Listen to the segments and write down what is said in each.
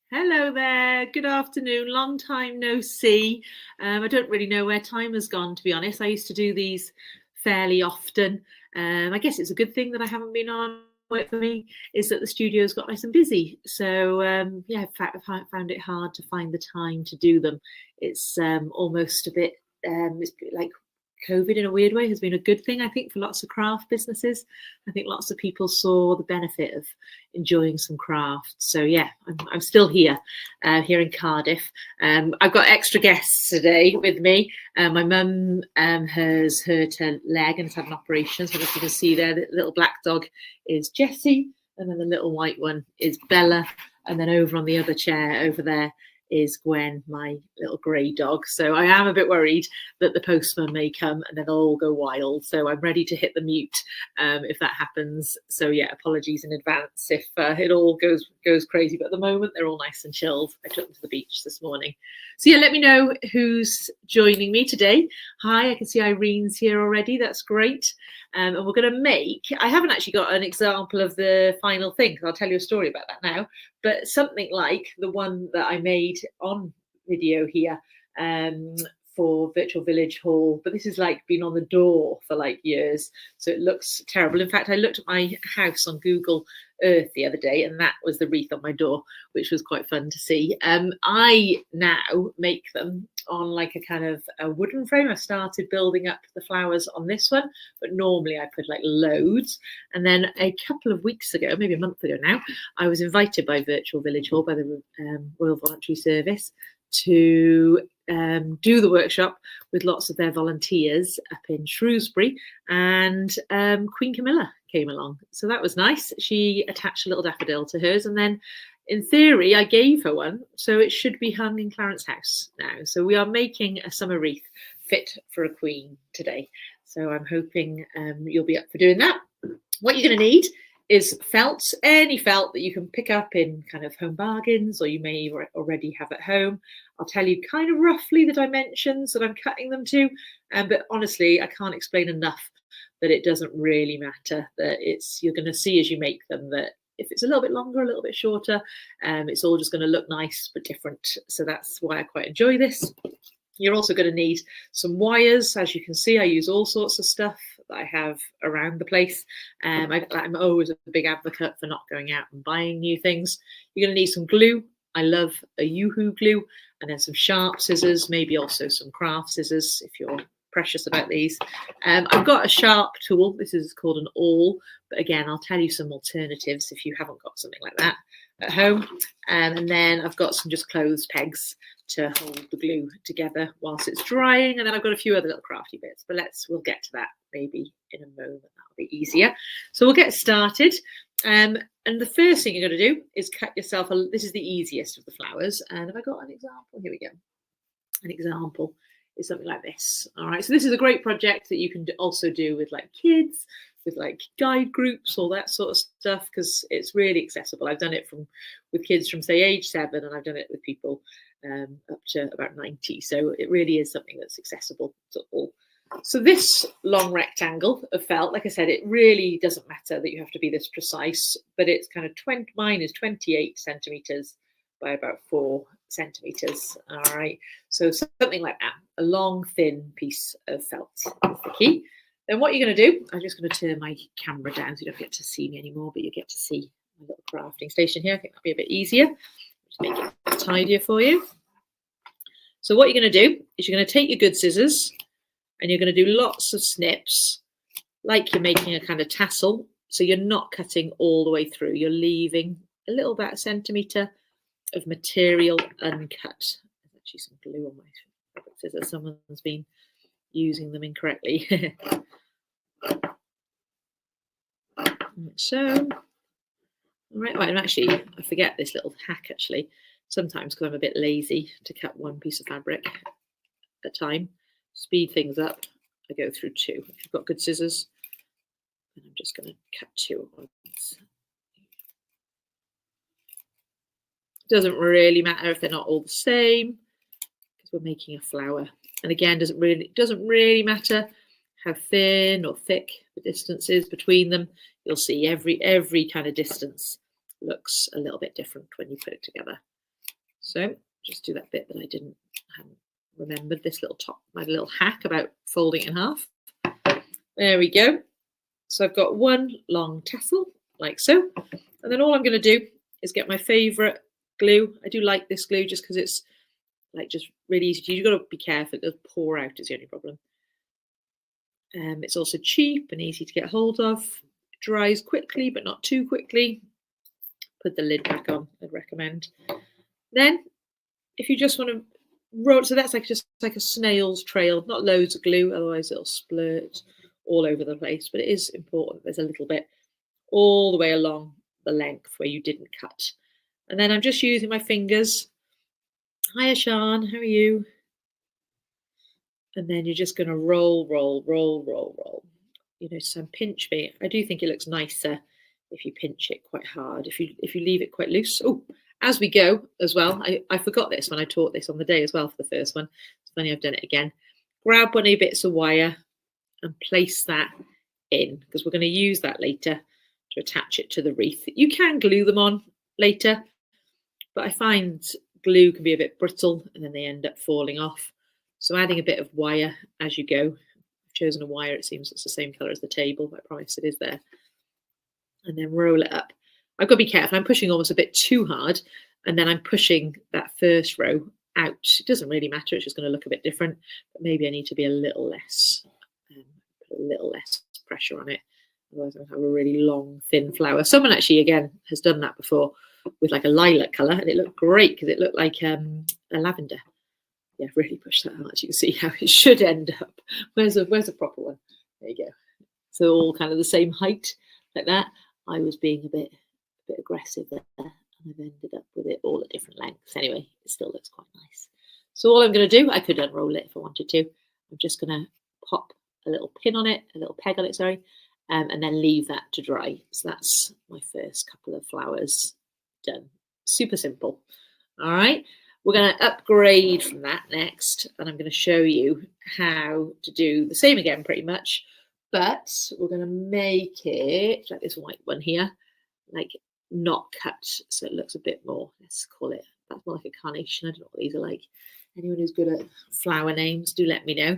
Hello there, good afternoon, long time no see. I don't really know where time has gone, to be honest. I used to do these fairly often. I guess it's a good thing that I haven't been on. Work for me is that the studio's got nice and busy. So yeah, in fact, I found it hard to find the time to do them. It's almost a bit it's like COVID in a weird way has been a good thing, I think, for lots of craft businesses. I think lots of people saw the benefit of enjoying some craft. So yeah, I'm still here, here in Cardiff. I've got extra guests today with me. My mum has hurt her leg and has had an operation. So as you can see there, the little black dog is Jessie, and then the little white one is Bella. And then over on the other chair over there is Gwen, my little grey dog. So I am a bit worried that the postman may come and then they'll all go wild. So I'm ready to hit the mute if that happens. So yeah, apologies in advance if it all goes crazy. But at the moment, they're all nice and chilled. I took them to the beach this morning. So yeah, let me know who's joining me today. Hi, I can see Irene's here already. That's great. And we're going to make, I haven't actually got an example of the final thing. I'll tell you a story about that now. But something like the one that I made on video here for Virtual Village Hall, but this has like been on the door for like years, so it looks terrible. In fact, I looked at my house on Google Earth the other day, and that was the wreath on my door, which was quite fun to see. I now make them on like a kind of a wooden frame. I started building up the flowers on this one, but normally I put like loads. And then a couple of weeks ago, maybe a month ago now, I was invited by Virtual Village Hall, by the Royal Voluntary Service, to do the workshop with lots of their volunteers up in Shrewsbury, and Queen Camilla came along. So that was nice. She attached a little daffodil to hers, and then in theory, I gave her one, so it should be hung in Clarence House now. So we are making a summer wreath fit for a queen today. So I'm hoping you'll be up for doing that. What you're going to need is felt, any felt that you can pick up in kind of home bargains, or you may already have at home. I'll tell you kind of roughly the dimensions that I'm cutting them to, but honestly, I can't explain enough that it doesn't really matter, that you're going to see as you make them that if it's a little bit longer, a little bit shorter, it's all just going to look nice but different. So that's why I quite enjoy this. You're also going to need some wires. As you can see, I use all sorts of stuff that I have around the place. I'm always a big advocate for not going out and buying new things. You're going to need some glue. I love a Yoo-hoo glue, and then some sharp scissors, maybe also some craft scissors if you're precious about these. I've got a sharp tool. This is called an awl, but again, I'll tell you some alternatives if you haven't got something like that at home. And then I've got some just clothes pegs to hold the glue together whilst it's drying. And then I've got a few other little crafty bits, but we'll get to that maybe in a moment. That'll be easier. So we'll get started. And the first thing you're going to do is cut yourself this is the easiest of the flowers. And have I got an example? Here we go. An example is something like this. All right, so this is a great project that you can also do with like kids, with like guide groups, all that sort of stuff, because it's really accessible. I've done it with kids from say age 7, and I've done it with people up to about 90. So it really is something that's accessible to all. So this long rectangle of felt, like I said, it really doesn't matter that you have to be this precise, but it's kind of mine is 28 centimeters by about 4 centimeters. All right, so something like that, a long thin piece of felt is the key. Then what you're going to do, I'm just going to turn my camera down so you don't get to see me anymore, but you get to see my little crafting station here. I think that'll be a bit easier. Just make it a bit tidier for you. So what you're going to do is you're going to take your good scissors and you're going to do lots of snips like you're making a kind of tassel. So you're not cutting all the way through. You're leaving a little about a centimetre of material uncut. There's actually some glue on my scissors. Someone's been using them incorrectly. So, right, and actually, I forget this little hack actually. Sometimes because I'm a bit lazy to cut one piece of fabric at a time, speed things up, I go through 2. If you've got good scissors, then I'm just going to cut 2 at once. Doesn't really matter if they're not all the same, because we're making a flower. And again, doesn't really matter how thin or thick the distance is between them. You'll see every kind of distance looks a little bit different when you put it together. So just do that bit that I hadn't remembered, this little top, my little hack about folding it in half. There we go. So I've got one long tassel like so, and then all I'm going to do is get my favourite glue. I do like this glue just because it's like just really easy to use. You've got to be careful, it does pour out is the only problem. It's also cheap and easy to get hold of. It dries quickly but not too quickly. Put the lid back on, I'd recommend. Then if you just want to roll, so that's like just like a snail's trail, not loads of glue, otherwise it'll splurt all over the place, but it is important there's a little bit all the way along the length where you didn't cut. And then I'm just using my fingers. Hiya, Sean, how are you? And then you're just going to roll, roll, roll, roll, roll. You know, some pinch me. I do think it looks nicer if you pinch it quite hard. If you leave it quite loose. Oh, as we go as well, I forgot this when I taught this on the day as well for the first one. It's funny I've done it again. Grab one of your bits of wire and place that in, because we're going to use that later to attach it to the wreath. You can glue them on later, but I find glue can be a bit brittle and then they end up falling off. So adding a bit of wire as you go. I've chosen a wire, it seems it's the same colour as the table, but I promise it is there. And then roll it up. I've got to be careful, I'm pushing almost a bit too hard, and then I'm pushing that first row out. It doesn't really matter, it's just going to look a bit different, but maybe I need to be a little less, put a little less pressure on it. Otherwise I'll have a really long, thin flower. Someone actually, again, has done that before with like a lilac colour, and it looked great because it looked like a lavender. Yeah, really push that hard. You can see how it should end up. Where's a proper one? There you go. So all kind of the same height like that. I was being a bit aggressive there, and I've ended up with it all at different lengths. Anyway, it still looks quite nice. So all I'm going to do, I could unroll it if I wanted to. I'm just going to pop a little pin on it, a little peg on it, sorry, and then leave that to dry. So that's my first couple of flowers done. Super simple. All right. We're going to upgrade from that next, and I'm going to show you how to do the same again pretty much, but we're going to make it like this white one here, like not cut, so it looks a bit more, let's call it, that's more like a carnation. I don't know what these are like. Anyone who's good at flower names, do let me know.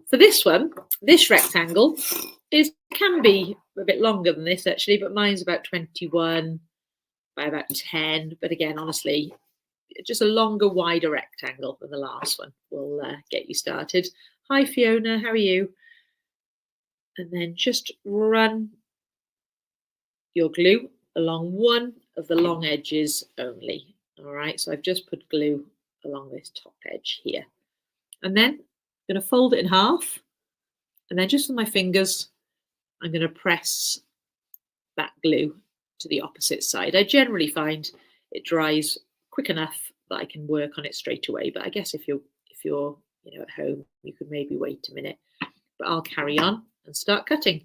For this one, this rectangle can be a bit longer than this actually, but mine's about 21 by about 10. But again, honestly, just a longer, wider rectangle than the last one will get you started. Hi Fiona, how are you? And then just run your glue along one of the long edges only. All right, so I've just put glue along this top edge here. And then I'm going to fold it in half, and then just with my fingers, I'm going to press that glue to the opposite side. I generally find it dries quick enough that I can work on it straight away. But I guess if you're at home, you could maybe wait a minute. But I'll carry on and start cutting.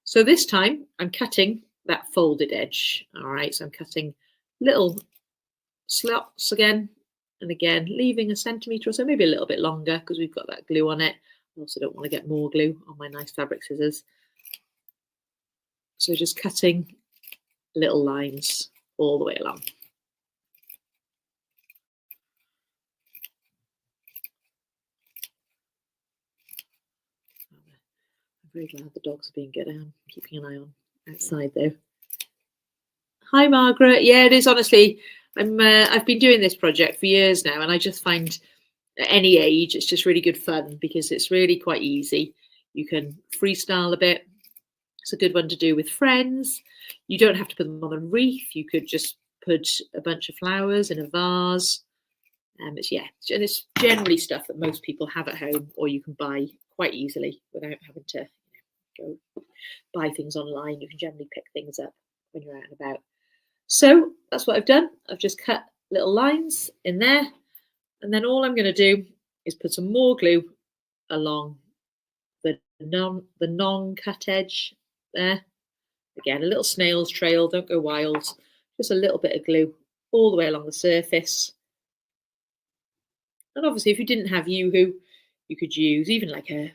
So this time I'm cutting that folded edge. All right, so I'm cutting little slots again and again, leaving a centimetre or so, maybe a little bit longer because we've got that glue on it. I also don't want to get more glue on my nice fabric scissors. So just cutting little lines all the way along. I'm very glad the dogs are being good. I'm keeping an eye on outside though. Hi Margaret. Yeah, it is honestly. I've been doing this project for years now, and I just find at any age it's just really good fun because it's really quite easy. You can freestyle a bit. It's a good one to do with friends. You don't have to put them on a wreath. You could just put a bunch of flowers in a vase. And it's generally stuff that most people have at home, or you can buy quite easily without having to go buy things online. You can generally pick things up when you're out and about. So that's what I've done. I've just cut little lines in there, and then all I'm going to do is put some more glue along the non-cut edge there. Again, a little snail's trail, don't go wild. Just a little bit of glue all the way along the surface. And obviously, if you didn't have Yoo-hoo, you could use even like a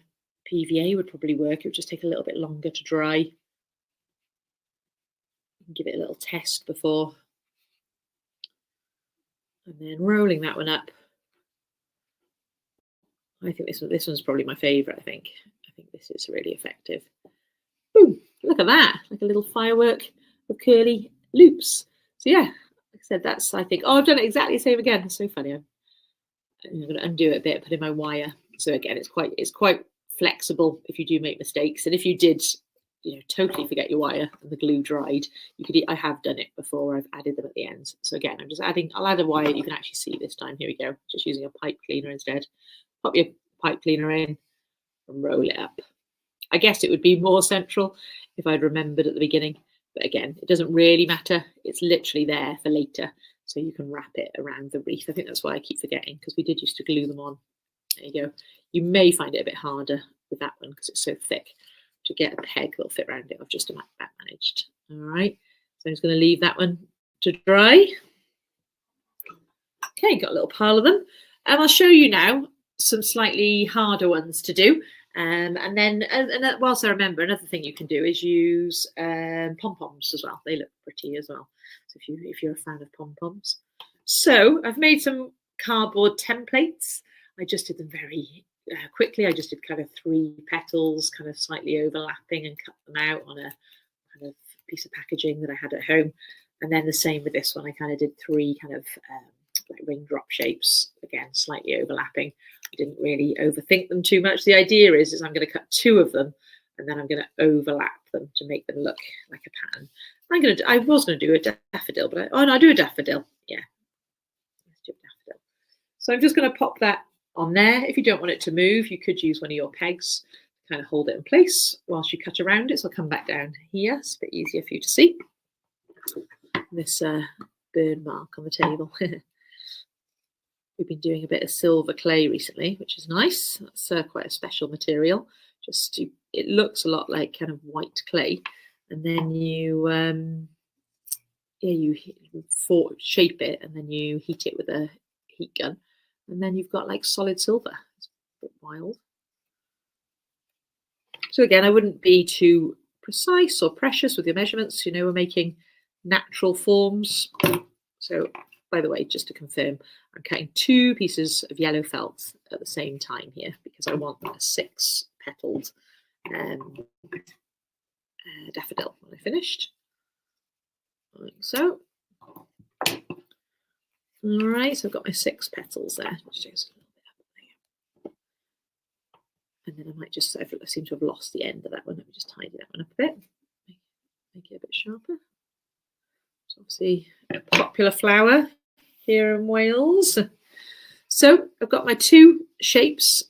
PVA would probably work. It would just take a little bit longer to dry. Give it a little test before and then rolling that one up. I think this one's probably my favourite. I think this is really effective. Boom! Look at that, like a little firework of curly loops. So yeah, like I said, that's, I think, oh, I've done it exactly the same again. It's so funny. I'm going to undo it a bit, put in my wire. So again, it's quite flexible if you do make mistakes, and if you did, totally forget your wire and the glue dried, you could. I have done it before. I've added them at the ends. So again, I'm just adding. I'll add a wire you can actually see this time. Here we go. Just using a pipe cleaner instead. Pop your pipe cleaner in and roll it up. I guess it would be more central if I'd remembered at the beginning, but again, it doesn't really matter. It's literally there for later, so you can wrap it around the wreath. I think that's why I keep forgetting, because we did used to glue them on. There you go. You may find it a bit harder with that one because it's so thick to get a peg that'll fit around it. I've just about managed. All right, so I'm just going to leave that one to dry. Okay, got a little pile of them, and I'll show you now some slightly harder ones to do. And then whilst I remember, another thing you can do is use pom-poms as well. They look pretty as well. So if you're a fan of pom-poms. So I've made some cardboard templates. I just did them very quickly. I just did kind of 3 petals, kind of slightly overlapping, and cut them out on a kind of piece of packaging that I had at home. And then the same with this one. I kind of did 3 kind of like raindrop shapes, again slightly overlapping. I didn't really overthink them too much. The idea is I'm going to cut 2 of them, and then I'm going to overlap them to make them look like a pattern. I was going to do a daffodil, but I'll do a daffodil. Yeah, let's do a daffodil. So I'm just going to pop that on there. If you don't want it to move, you could use one of your pegs to kind of hold it in place whilst you cut around it. So I'll come back down here. It's a bit easier for you to see this burn mark on the table. We've been doing a bit of silver clay recently, which is nice. That's quite a special material. It looks a lot like kind of white clay, and then you shape it, and then you heat it with a heat gun, and then you've got like solid silver. It's a bit wild. So again, I wouldn't be too precise or precious with your measurements. We're making natural forms. So by the way, just to confirm, I'm cutting 2 pieces of yellow felt at the same time here because I want a 6-petaled daffodil when I finished. Like so. All right, so I've got my 6 petals there. And then I might just, I seem to have lost the end of that one. Let me just tidy that one up a bit. Make it a bit sharper. It's obviously a popular flower here in Wales. So I've got my 2 shapes,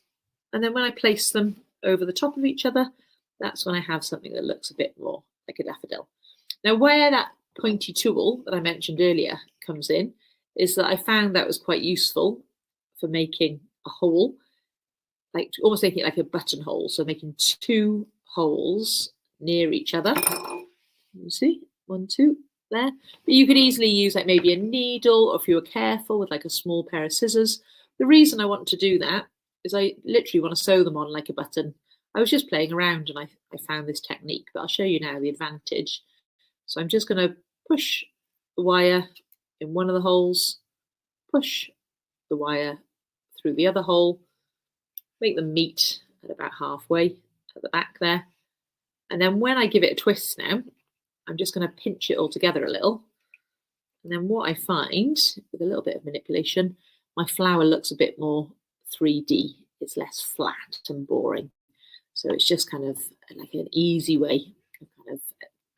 and then when I place them over the top of each other, that's when I have something that looks a bit more like a daffodil. Now, where that pointy tool that I mentioned earlier comes in is that I found that was quite useful for making a hole, like almost making it like a buttonhole. So making 2 holes near each other. You see, 1, 2. There, but you could easily use like maybe a needle, or if you were careful with like a small pair of scissors. The reason I want to do that is I literally want to sew them on like a button. I was just playing around and I found this technique, but I'll show you now the advantage. So I'm just going to push the wire in one of the holes, push the wire through the other hole, make them meet at about halfway at the back there, and then when I give it a twist now, I'm just going to pinch it all together a little. And then what I find, with a little bit of manipulation, my flower looks a bit more 3D. It's less flat and boring. So it's just kind of like an easy way of kind of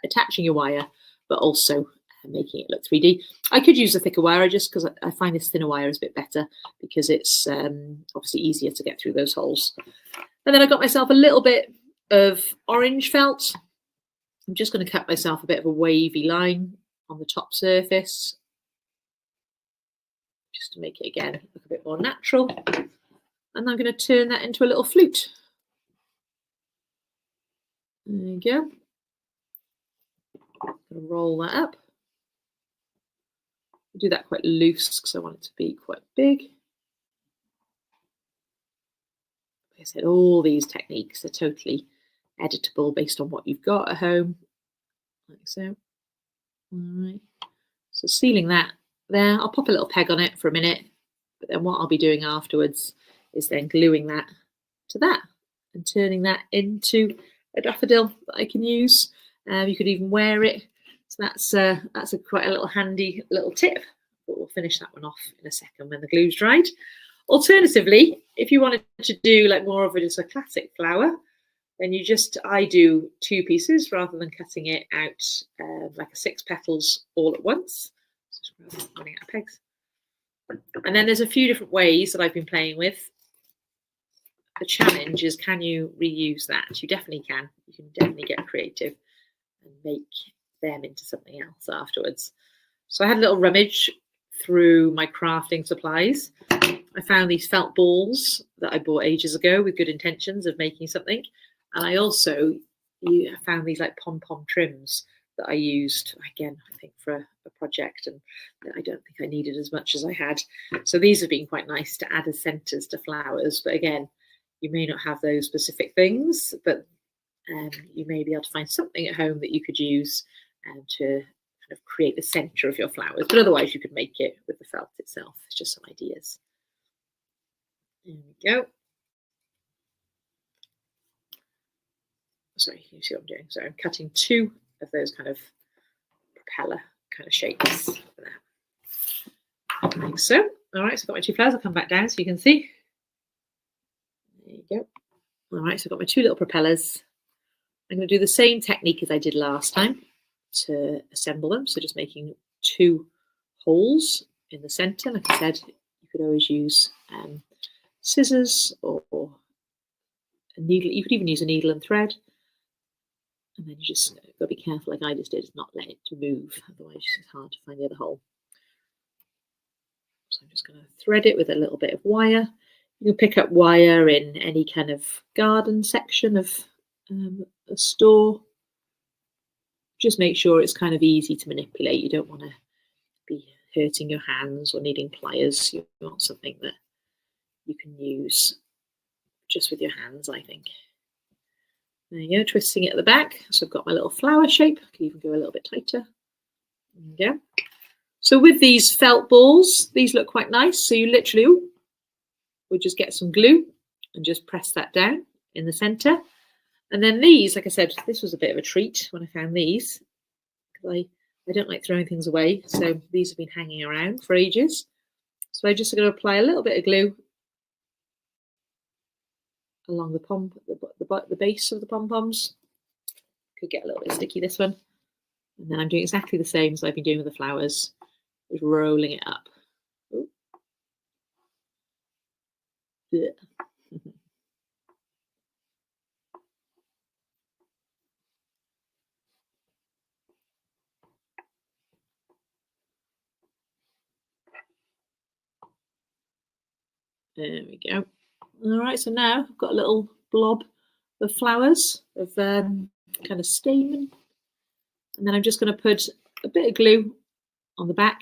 attaching your wire, but also making it look 3D. I could use a thicker wire just because I find this thinner wire is a bit better because it's obviously easier to get through those holes. And then I got myself a little bit of orange felt. I'm just going to cut myself a bit of a wavy line on the top surface, just to make it again look a bit more natural. And I'm going to turn that into a little flute. There you go. I'm going to roll that up. I'll do that quite loose because I want it to be quite big. Like I said, all these techniques are totally editable based on what you've got at home, like so. All right, so sealing that there. I'll pop a little peg on it for a minute, but then what I'll be doing afterwards is then gluing that to that and turning that into a daffodil that I can use. You could even wear it. So that's quite a little handy little tip, but we'll finish that one off in a second when the glue's dried. Alternatively, if you wanted to do like more of just a classic flower, then I do 2 pieces rather than cutting it out like a 6 petals all at once. Just running out of pegs. And then there's a few different ways that I've been playing with. The challenge is, can you reuse that? You definitely can. You can definitely get creative and make them into something else afterwards. So I had a little rummage through my crafting supplies. I found these felt balls that I bought ages ago with good intentions of making something. And I also found these like pom-pom trims that I used, again, I think for a project, and I don't think I needed as much as I had. So these have been quite nice to add as centres to flowers. But again, you may not have those specific things, but you may be able to find something at home that you could use to kind of create the centre of your flowers. But otherwise, you could make it with the felt itself. It's just some ideas. There we go. Sorry, you see what I'm doing? So I'm cutting 2 of those kind of propeller kind of shapes. Like so. All right, so I've got my 2 flowers. I'll come back down so you can see. There you go. All right, so I've got my 2 little propellers. I'm going to do the same technique as I did last time to assemble them. So just making 2 holes in the centre. Like I said, you could always use scissors or a needle. You could even use a needle and thread. And then you just got to be careful, like I just did, not let it move. Otherwise, it's hard to find the other hole. So I'm just going to thread it with a little bit of wire. You can pick up wire in any kind of garden section of a store. Just make sure it's kind of easy to manipulate. You don't want to be hurting your hands or needing pliers. You want something that you can use just with your hands, I think. There you go, twisting it at the back. So I've got my little flower shape. I can even go a little bit tighter. There you go. So with these felt balls, these look quite nice. So you literally would just get some glue and just press that down in the centre. And then these, like I said, this was a bit of a treat when I found these. I don't like throwing things away. So these have been hanging around for ages. So I'm just going to apply a little bit of glue along the base of the pom-poms. Could get a little bit sticky, this one. And then I'm doing exactly the same as I've been doing with the flowers, just rolling it up. There we go. All right, so now I've got a little blob of flowers of kind of stamen. And then I'm just going to put a bit of glue on the back.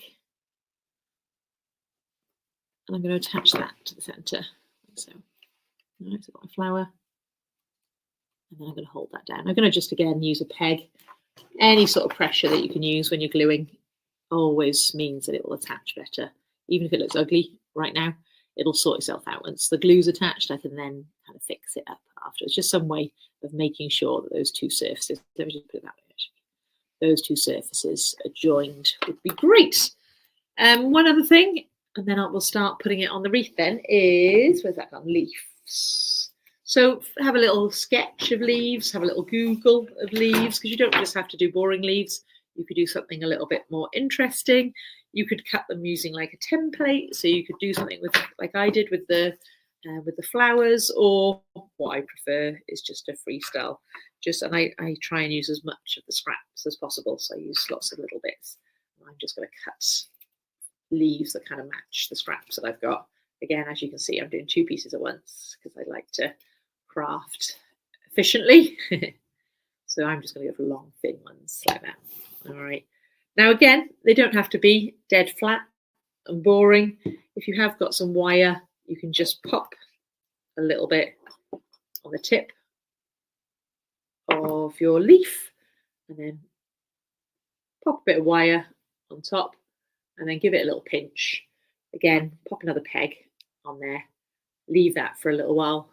And I'm going to attach that to the centre. So, all right, so I've got my flower. And then I'm going to hold that down. I'm going to just, again, use a peg. Any sort of pressure that you can use when you're gluing always means that it will attach better. Even if it looks ugly right now, it'll sort itself out. Once the glue's attached, I can then kind of fix it up after. It's just some way of making sure that those 2 surfaces, let me just put it that way actually, those 2 surfaces are joined would be great. One other thing, and then we'll start putting it on the wreath then, is, where's that gone? Leaves. So have a little sketch of leaves, have a little Google of leaves, because you don't just have to do boring leaves. You could do something a little bit more interesting. You could cut them using like a template. So you could do something with, like I did with the flowers, or what I prefer is just a freestyle. And I try and use as much of the scraps as possible. So I use lots of little bits. I'm just going to cut leaves that kind of match the scraps that I've got. Again, as you can see, I'm doing 2 pieces at once because I like to craft efficiently. So I'm just going to go for long, thin ones like that. All right. Now, again, they don't have to be dead flat and boring. If you have got some wire, you can just pop a little bit on the tip of your leaf and then pop a bit of wire on top and then give it a little pinch. Again, pop another peg on there, leave that for a little while.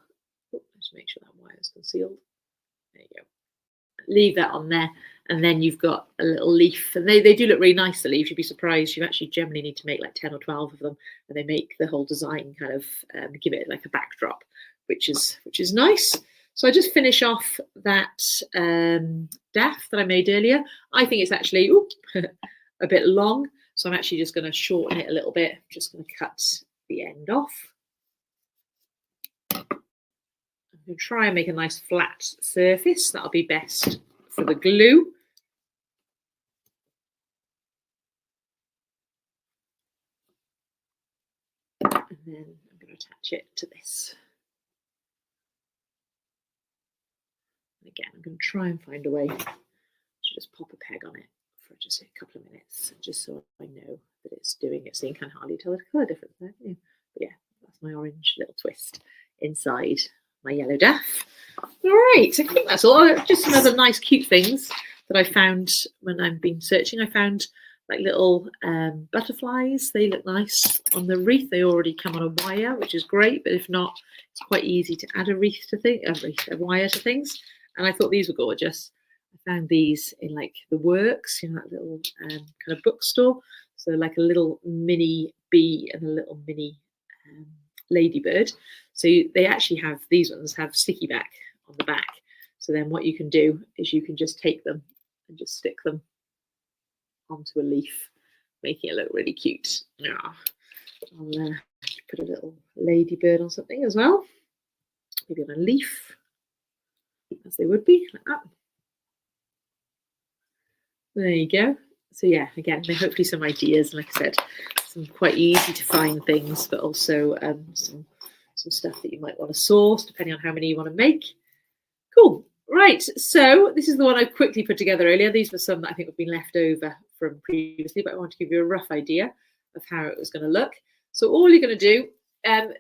Let's make sure that wire is concealed. There you go. Leave that on there, and then you've got a little leaf, and they do look really nice, the leaves. You'd be surprised. You actually generally need to make like 10 or 12 of them, and they make the whole design kind of give it like a backdrop, which is nice. So I just finish off that daff that I made earlier. I think it's actually a bit long, so I'm actually just going to shorten it a little bit. I'm just going to cut the end off. I'm going to try and make a nice flat surface. That'll be best for the glue. And then I'm going to attach it to this. And again, I'm going to try and find a way to just pop a peg on it for just a couple of minutes, just so I know that it's doing it. So you can hardly tell the colour difference there. But yeah, that's my orange little twist inside my yellow daff. All right, I think that's all. Just some other nice, cute things that I found when I've been searching. I found like little butterflies. They look nice on the wreath. They already come on a wire, which is great. But if not, it's quite easy to add a wire to things. And I thought these were gorgeous. I found these in like the Works, that little kind of bookstore. So like a little mini bee and a little mini ladybird. So they actually have, these ones have sticky back on the back. So then what you can do is you can just take them and just stick them onto a leaf, making it look really cute. Yeah. I'll put a little ladybird on something as well. Maybe on a leaf, as they would be, like that. There you go. So yeah, again, hopefully some ideas. Like I said, some quite easy to find things, but also some stuff that you might want to source, depending on how many you want to make. Cool. Right. So this is the one I quickly put together earlier. These were some that I think have been left over from previously, but I want to give you a rough idea of how it was going to look. So all you're going to do,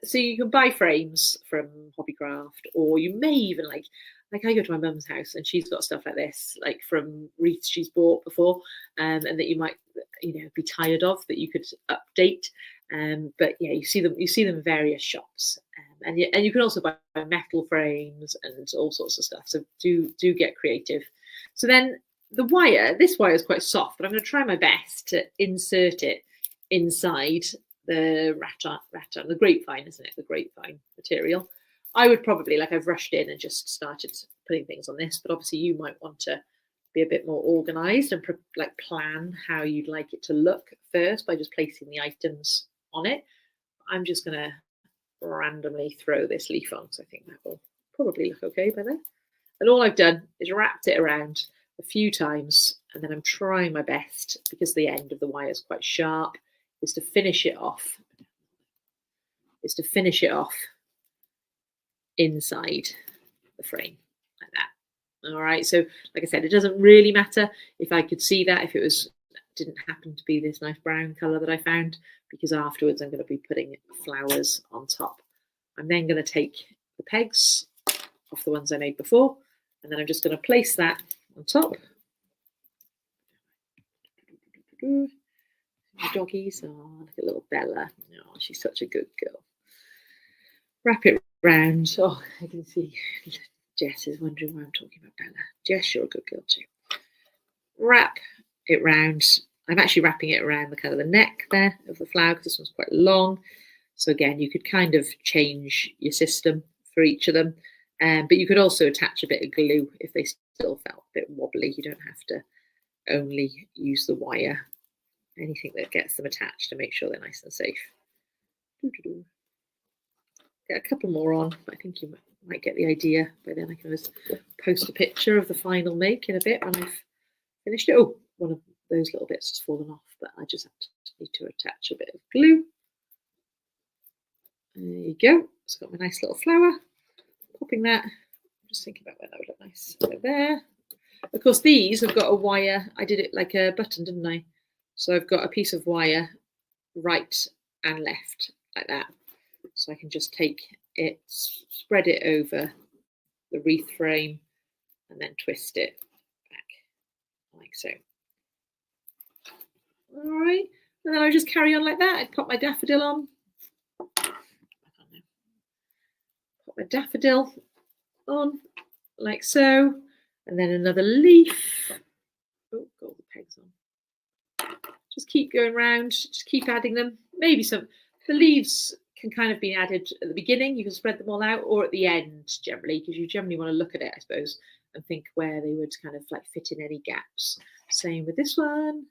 so you can buy frames from Hobbycraft, or you may even like I go to my mum's house and she's got stuff like this, like from wreaths she's bought before, and that you might, be tired of, that you could update. But yeah, you see them in various shops, and you can also buy metal frames and all sorts of stuff. So do get creative. So then this wire is quite soft, but I'm going to try my best to insert it inside the rattan, the grapevine, isn't it? The grapevine material. I would probably, I've rushed in and just started putting things on this, but obviously you might want to be a bit more organized and plan how you'd like it to look first by just placing the items on it. I'm just going to randomly throw this leaf on, because I think that will probably look okay by then. And all I've done is wrapped it around a few times, and then I'm trying my best, because the end of the wire is quite sharp, is to finish it off inside the frame like that. All right, so like I said, it doesn't really matter if I could see that, if it didn't happen to be this nice brown color that I found, because afterwards I'm going to be putting flowers on top. I'm then going to take the pegs off the ones I made before, and then I'm just going to place that on top. The doggies, look at little Bella. Oh, she's such a good girl. Wrap it round. Oh, I can see Jess is wondering why I'm talking about Bella. Jess, you're a good girl too. Wrap it round. I'm actually wrapping it around the kind of the neck there of the flower, because this one's quite long. So again, you could kind of change your system for each of them. But you could also attach a bit of glue if they still felt a bit wobbly. You don't have to only use the wire. Anything that gets them attached to make sure they're nice and safe. Get a couple more on, but I think you might get the idea. By then I can just post a picture of the final make in a bit when I've finished it. Oh, one of those little bits has fallen off, but I just need to attach a bit of glue. There you go. It's got my nice little flower. Popping that. I'm just thinking about where that would look nice. So there. Of course, these have got a wire. I did it like a button, didn't I? So I've got a piece of wire right and left like that. So I can just take it, spread it over the wreath frame, and then twist it back like so. All right. And then I just carry on like that. I'd pop my daffodil on. Pop my daffodil on like so. And then another leaf. Oh, got all the pegs on. Just keep going around, just keep adding them. Maybe the leaves can kind of be added at the beginning. You can spread them all out, or at the end generally, because you generally want to look at it, I suppose, and think where they would kind of like fit in any gaps. Same with this one.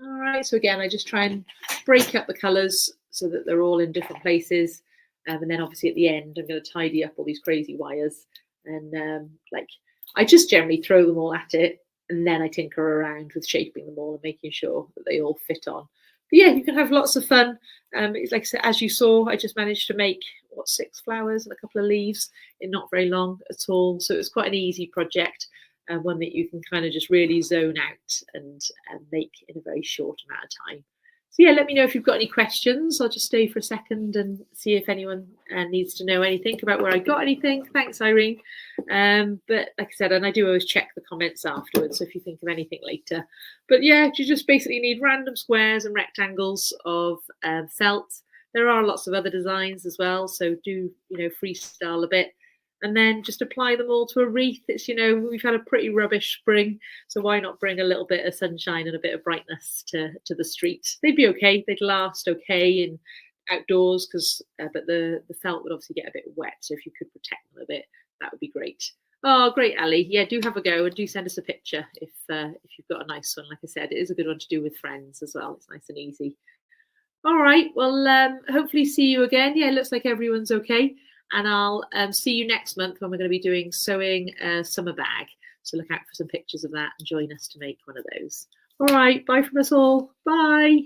All right, so again, I just try and break up the colours so that they're all in different places. And then obviously at the end, I'm going to tidy up all these crazy wires. And like, I just generally throw them all at it. And then I tinker around with shaping them all and making sure that they all fit on. But yeah, you can have lots of fun. It's like I said, as you saw, I just managed to make, 6 flowers and a couple of leaves in not very long at all. So it's quite an easy project. One that you can kind of just really zone out and make in a very short amount of time. So yeah, let me know if you've got any questions. I'll just stay for a second and see if anyone needs to know anything about where I got anything. Thanks, Irene. But like I said, and I do always check the comments afterwards, so if you think of anything later. But yeah, you just basically need random squares and rectangles of felt. There are lots of other designs as well, so do, freestyle a bit. And then just apply them all to a wreath. It's, we've had a pretty rubbish spring, so why not bring a little bit of sunshine and a bit of brightness to the street? They'd be okay. They'd last okay in outdoors, but the felt would obviously get a bit wet. So if you could protect them a bit, that would be great. Oh, great, Ali. Yeah, do have a go and do send us a picture if you've got a nice one. Like I said, it is a good one to do with friends as well. It's nice and easy. All right. Well, hopefully see you again. Yeah, it looks like everyone's okay. And I'll see you next month when we're going to be doing sewing a summer bag. So look out for some pictures of that and join us to make one of those. All right, bye from us all. Bye.